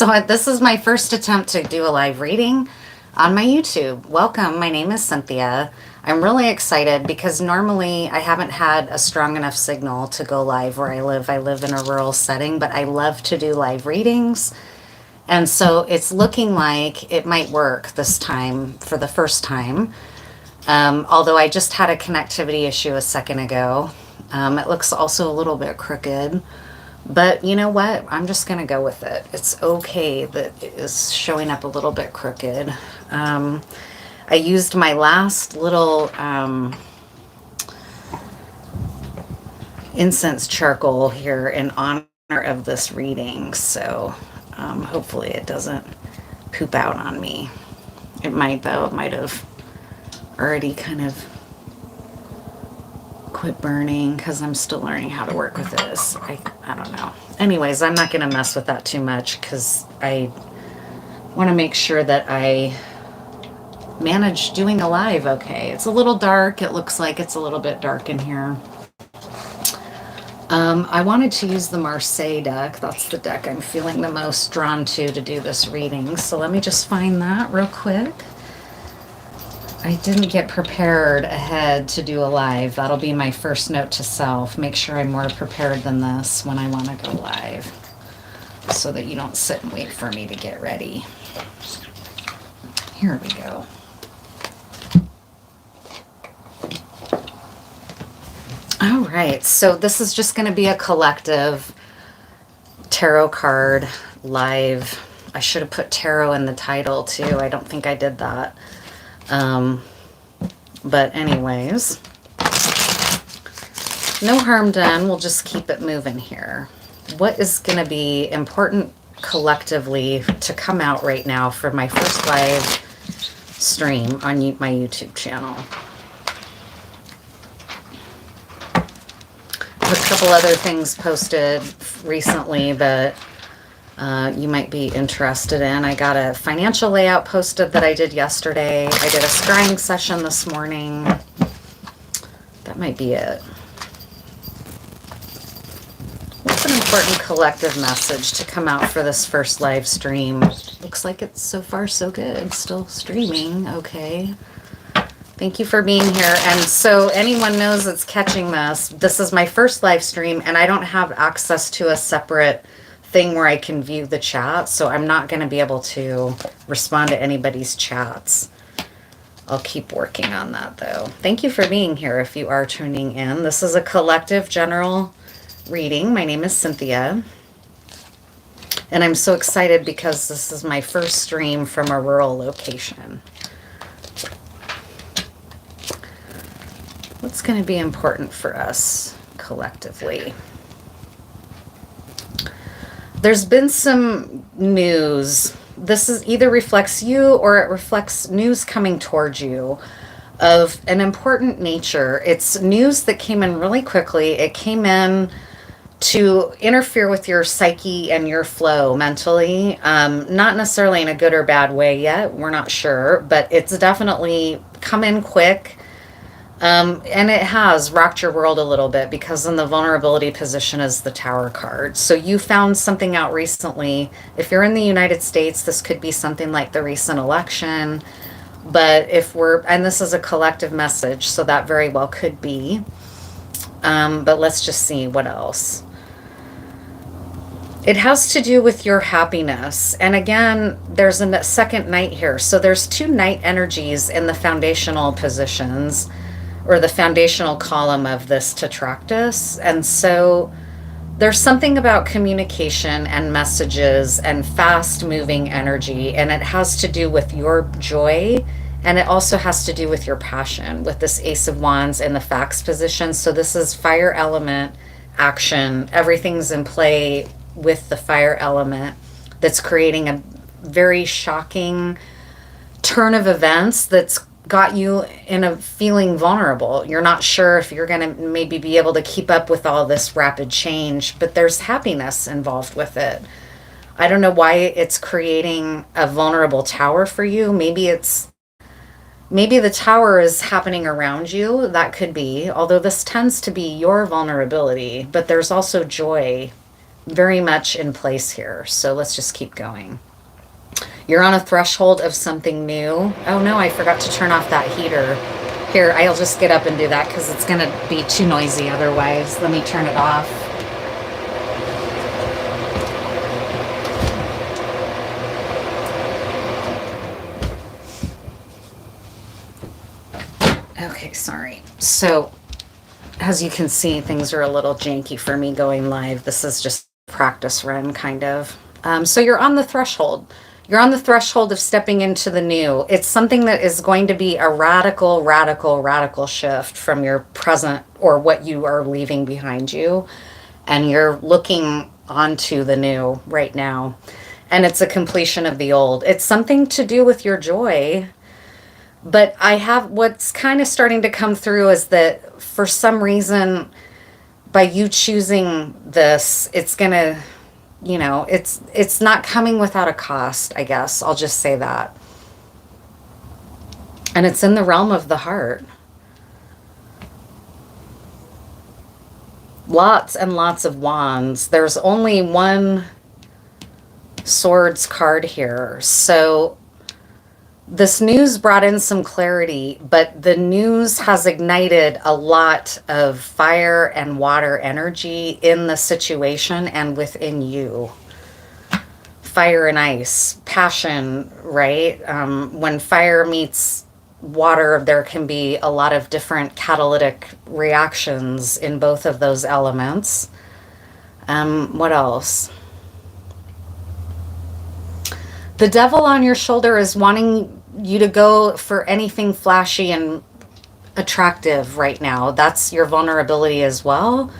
This is my first attempt to do a live reading on my YouTube. Welcome. My name is Cynthia. I'm really excited because normally I haven't had a strong enough signal to go live where I live. I live in a rural setting, but I love to do live readings. And so it's looking like it might work this time for the first time. Although I just had a connectivity issue a second ago. It looks also a little bit crooked. But you know what? I'm just going to go with it. It's okay that it is showing up a little bit crooked. I used my last little incense charcoal here in honor of this reading. So hopefully it doesn't poop out on me. It might though. It might have already kind of quit burning because I'm still learning how to work with this. I don't know. Anyways, I'm not going to mess with that too much because I want to make sure that I manage doing a live okay. It's a little dark. It looks like it's a little bit dark in here. I wanted to use the Marseille deck. That's the deck I'm feeling the most drawn to do this reading. So let me just find that real quick. I didn't get prepared ahead to do a live. That'll be my first note to self. Make sure I'm more prepared than this when I want to go live so that you don't sit and wait for me to get ready. Here we go. All right, so this is just going to be a collective tarot card live. I should have put tarot in the title too. I don't think I did that. But anyways, no harm done. We'll just keep it moving here. What is going to be important collectively to come out right now for my first live stream on my YouTube channel? A couple other things posted recently that you might be interested in. I got a financial layout posted that I did yesterday. I did a scrying session this morning. That might be it. What's an important collective message to come out for this first live stream? Looks like it's so far so good. Still streaming. Okay. Thank you for being here. And so anyone knows that's catching this, this is my first live stream and I don't have access to a separate thing where I can view the chat, so I'm not going to be able to respond to anybody's chats. I'll keep working on that though. Thank you for being here if you are tuning in. This is a collective general reading. My name is Cynthia. And I'm so excited because this is my first stream from a rural location. What's going to be important for us collectively? There's been some news. This is either reflects you or it reflects news coming towards you of an important nature. It's news that came in really quickly. It came in to interfere with your psyche and your flow mentally. Not necessarily in a good or bad way yet. We're not sure, but it's definitely come in quick. And it has rocked your world a little bit because in the vulnerability position is the Tower card. So you found something out recently. If you're in the United States, this could be something like the recent election. But and this is a collective message, so that very well could be. But let's just see what else. It has to do with your happiness. And again, there's a second knight here. So there's two knight energies in the foundational positions, or the foundational column of this tetractys. And so there's something about communication and messages and fast moving energy, and it has to do with your joy, and it also has to do with your passion with this Ace of Wands in the Fax position. So this is fire element action. Everything's in play with the fire element that's creating a very shocking turn of events that's got you in a feeling vulnerable. You're not sure if you're going to maybe be able to keep up with all this rapid change, but there's happiness involved with it. I don't know why it's creating a vulnerable tower for you. Maybe the tower is happening around you. That could be, although this tends to be your vulnerability, but there's also joy very much in place here. So let's just keep going. You're on a threshold of something new. Oh no, I forgot to turn off that heater. Here, I'll just get up and do that because it's going to be too noisy otherwise. Let me turn it off. Okay, sorry. So, as you can see, things are a little janky for me going live. This is just a practice run, kind of. So you're on the threshold. You're on the threshold of stepping into the new. It's something that is going to be a radical, radical, radical shift from your present or what you are leaving behind you. And you're looking onto the new right now. And it's a completion of the old. It's something to do with your joy. But I have what's kind of starting to come through is that for some reason, by you choosing this, it's going to, you know, it's not coming without a cost, I guess. I'll just say that. And it's in the realm of the heart. Lots and lots of wands. There's only one swords card here. So this news brought in some clarity, but the news has ignited a lot of fire and water energy in the situation and within you. Fire and ice, passion, right? When fire meets water, there can be a lot of different catalytic reactions in both of those elements. What else? The devil on your shoulder is wanting you to go for anything flashy and attractive right now. That's your vulnerability as well.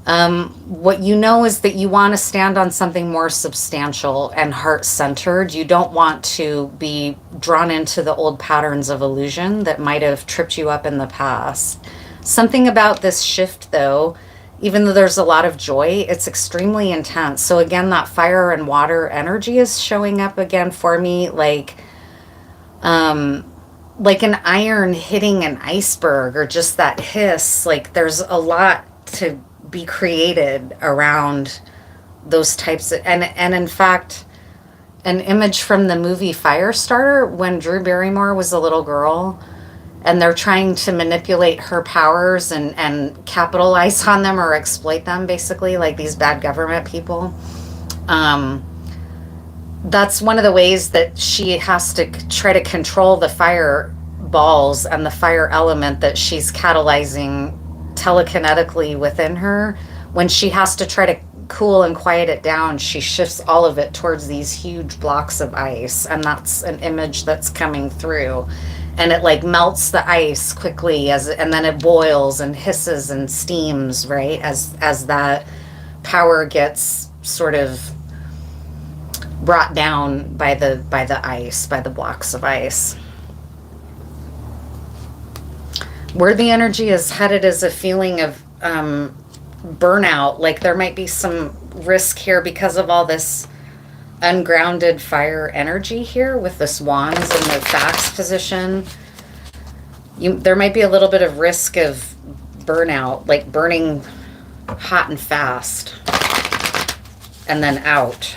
What you know is that you want to stand on something more substantial and heart-centered. You don't want to be drawn into the old patterns of illusion that might have tripped you up in the past. Something about this shift, though, even though there's a lot of joy, it's extremely intense. So again, that fire and water energy is showing up again for me, like an iron hitting an iceberg, or just that hiss. Like there's a lot to be created around those types of, and in fact, an image from the movie Firestarter, when Drew Barrymore was a little girl and they're trying to manipulate her powers and capitalize on them or exploit them, basically, like these bad government people. That's one of the ways that she has to try to control the fire balls and the fire element that she's catalyzing telekinetically within her. When she has to try to cool and quiet it down, she shifts all of it towards these huge blocks of ice, and that's an image that's coming through. And it like melts the ice quickly and then it boils and hisses and steams, right, as that power gets sort of brought down by the ice, by the blocks of ice. Where the energy is headed is a feeling of burnout. Like there might be some risk here because of all this ungrounded fire energy here with this wands in the facts position. There might be a little bit of risk of burnout, like burning hot and fast and then out.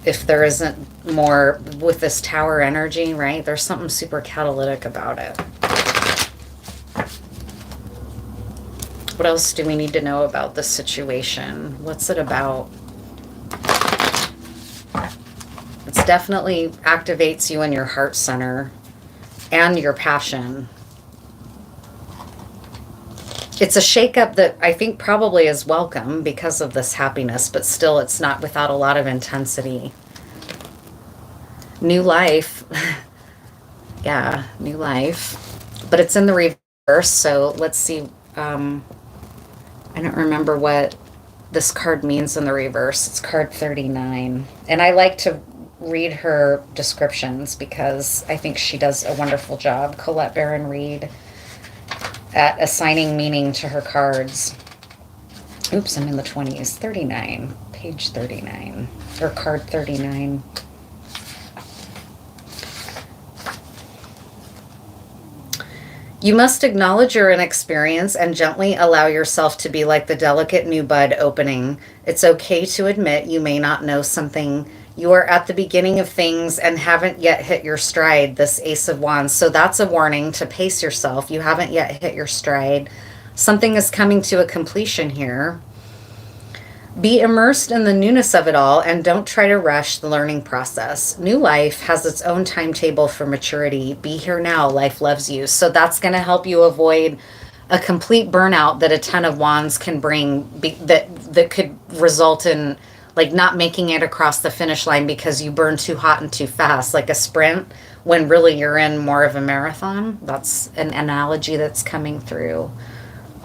If there isn't more with this tower energy, right? There's something super catalytic about it. What else do we need to know about this situation? What's it about? It definitely activates you in your heart center and your passion. It's a shakeup that I think probably is welcome because of this happiness, but still it's not without a lot of intensity. New life. Yeah, new life. But it's in the reverse, so let's see. I don't remember what this card means in the reverse. It's card 39. And I like to read her descriptions because I think she does a wonderful job, Colette Baron Reed, at assigning meaning to her cards. Oops, I'm in the 20s. 39. Page 39. Or card 39. You must acknowledge your inexperience and gently allow yourself to be like the delicate new bud opening. It's okay to admit you may not know something. You are at the beginning of things and haven't yet hit your stride, this Ace of Wands. So that's a warning to pace yourself. You haven't yet hit your stride. Something is coming to a completion here. Be immersed in the newness of it all and don't try to rush the learning process. New life has its own timetable for maturity. Be here now. Life loves you. So that's going to help you avoid a complete burnout that a 10 of wands can bring, that could result in like not making it across the finish line because you burn too hot and too fast, like a sprint, when really you're in more of a marathon. That's an analogy that's coming through.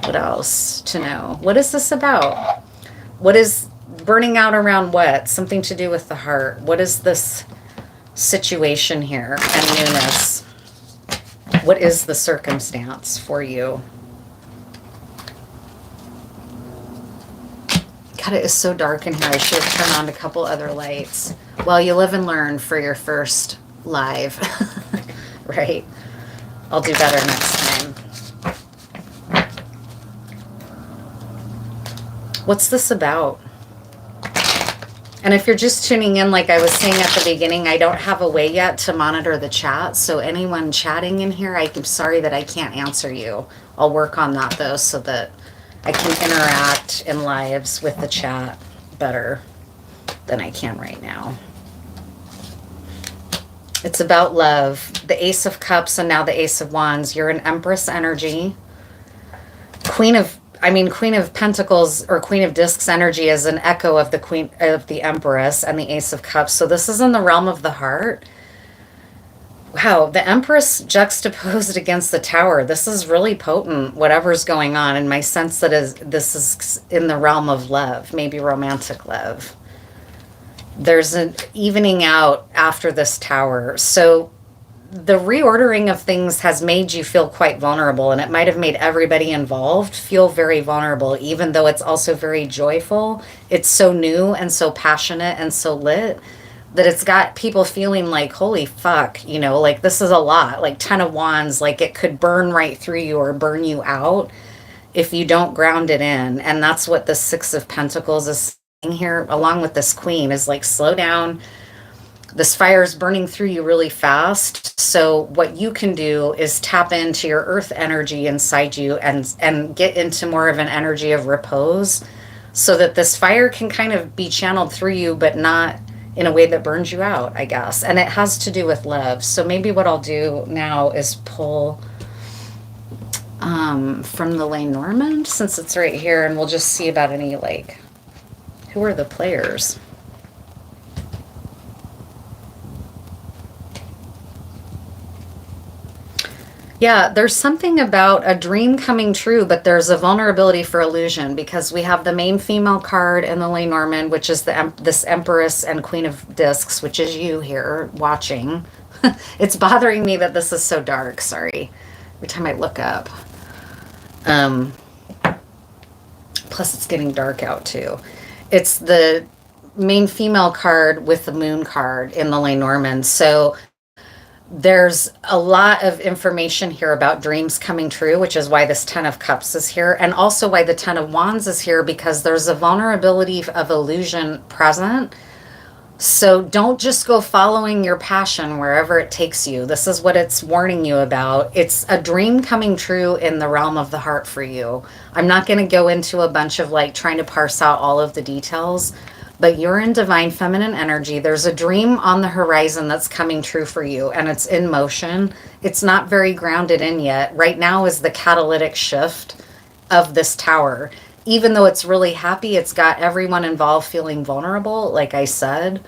What else to know? What is this about? What is burning out around what? Something to do with the heart. What is this situation here and newness? What is the circumstance for you? God, it is so dark in here. I should have turned on a couple other lights. Well, you live and learn for your first live. Right? I'll do better next time. What's this about? And if you're just tuning in, like I was saying at the beginning, I don't have a way yet to monitor the chat. So anyone chatting in here, I'm sorry that I can't answer you. I'll work on that though, so that I can interact in lives with the chat better than I can right now. It's about love. The Ace of Cups and now the Ace of Wands. You're an Empress energy. Queen of Pentacles or Queen of Discs energy is an echo of the Queen of the Empress and the Ace of Cups. So this is in the realm of the heart. Wow, the Empress juxtaposed against the Tower. This is really potent, whatever's going on. And my sense that this is in the realm of love, maybe romantic love. There's an evening out after this Tower. So the reordering of things has made you feel quite vulnerable, and it might have made everybody involved feel very vulnerable, even though it's also very joyful. It's so new and so passionate and so lit that it's got people feeling like, holy fuck, like this is a lot. Like 10 of Wands, like it could burn right through you or burn you out if you don't ground it in. And that's what the 6 of Pentacles is saying here, along with this Queen, is like, slow down. This fire is burning through you really fast. So what you can do is tap into your earth energy inside you and get into more of an energy of repose so that this fire can kind of be channeled through you, but not in a way that burns you out, I guess. And it has to do with love. So maybe what I'll do now is pull from the Lenormand, since it's right here, and we'll just see about any, like, who are the players? Yeah, there's something about a dream coming true, but there's a vulnerability for illusion because we have the main female card in the Lenormand, which is this Empress and Queen of Discs, which is you here watching. It's bothering me that this is so dark. Sorry. Every time I look up. Plus, it's getting dark out too. It's the main female card with the moon card in the Lenormand. So there's a lot of information here about dreams coming true, which is why this 10 of Cups is here, and also why the 10 of Wands is here, because there's a vulnerability of illusion present. So don't just go following your passion wherever it takes you. This is what it's warning you about. It's a dream coming true in the realm of the heart for you. I'm not going to go into a bunch of like trying to parse out all of the details, but you're in divine feminine energy. There's a dream on the horizon that's coming true for you, and it's in motion. It's not very grounded in yet. Right now is the catalytic shift of this Tower. Even though it's really happy, it's got everyone involved feeling vulnerable, like I said.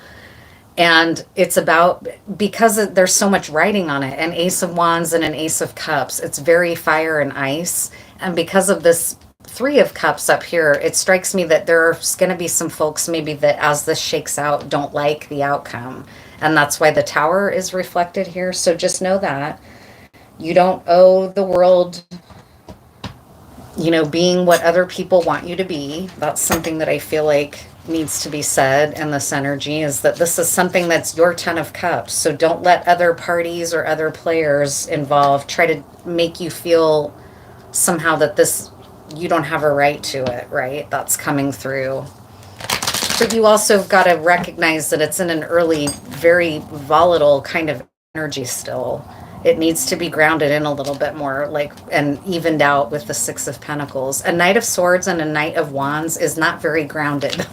And it's about, because there's so much writing on it, an Ace of Wands and an Ace of Cups, it's very fire and ice. And because of this 3 of Cups up here, it strikes me that there's going to be some folks maybe that as this shakes out don't like the outcome. And that's why the Tower is reflected here. So just know that you don't owe the world, being what other people want you to be. That's something that I feel like needs to be said in this energy is that this is something that's your 10 of cups. So don't let other parties or other players involved try to make you feel somehow that this, you don't have a right to it, right? That's coming through. But you also got to recognize that it's in an early, very volatile kind of energy still. It needs to be grounded in a little bit more, like, and evened out with the Six of Pentacles. A Knight of Swords and a Knight of Wands is not very grounded.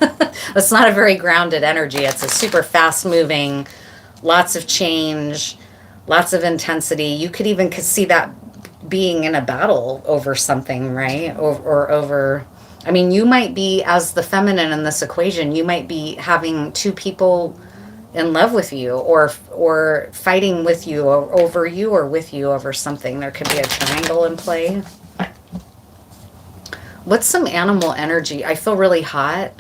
It's not a very grounded energy. It's a super fast moving, lots of change, lots of intensity. You could even see that being in a battle over something, right? Or over, I mean, you might be, as the feminine in this equation, you might be having two people in love with you, or fighting with you, or over you, or with you over something. There could be a triangle in play. What's some animal energy? I feel really hot.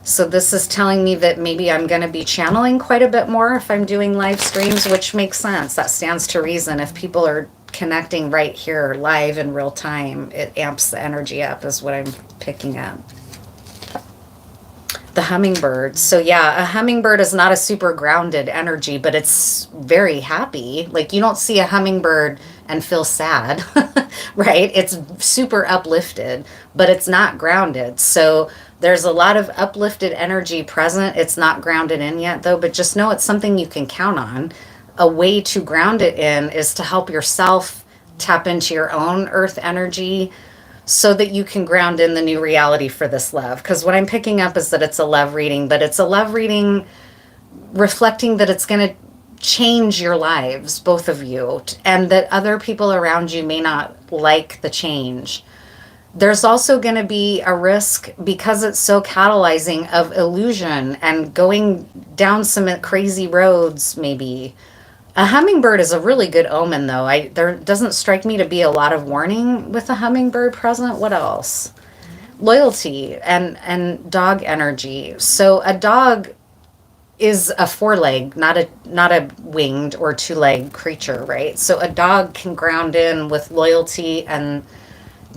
So this is telling me that maybe I'm going to be channeling quite a bit more if I'm doing live streams, which makes sense. That stands to reason. If people are connecting right here live in real time, it amps the energy up, is what I'm picking up. The hummingbird. So yeah, a hummingbird is not a super grounded energy, but it's very happy. Like, you don't see a hummingbird and feel sad, right? It's super uplifted, but it's not grounded. So there's a lot of uplifted energy present. It's not grounded in yet though, but just know it's something you can count on. A way to ground it in is to help yourself tap into your own earth energy, so that you can ground in the new reality for this love. Because what I'm picking up is that it's a love reading, but it's a love reading reflecting that it's going to change your lives, both of you, and that other people around you may not like the change. There's also going to be a risk, because it's so catalyzing, of illusion and going down some crazy roads, maybe. A hummingbird is a really good omen, though. There doesn't strike me to be a lot of warning with a hummingbird present. What else? Loyalty and dog energy. So a dog is a four-leg, not a winged or two-leg creature, right? So a dog can ground in with loyalty and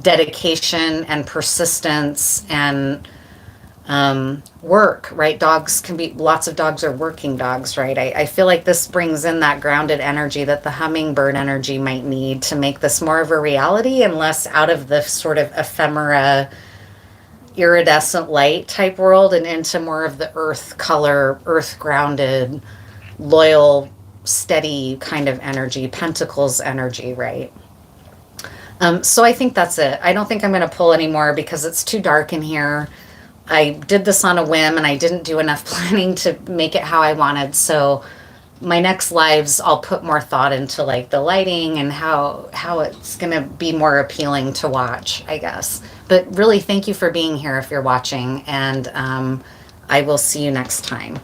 dedication and persistence and work, right? Dogs can be, lots of dogs are working dogs, right? I feel like this brings in that grounded energy that the hummingbird energy might need to make this more of a reality and less out of the sort of ephemera, iridescent light type world, and into more of the earth color, earth grounded, loyal, steady kind of energy, pentacles energy, right? So I think that's it. I don't think I'm going to pull anymore because it's too dark in here. I did this on a whim and I didn't do enough planning to make it how I wanted. So my next lives, I'll put more thought into like the lighting and how it's going to be more appealing to watch, I guess. But really, thank you for being here if you're watching, and I will see you next time.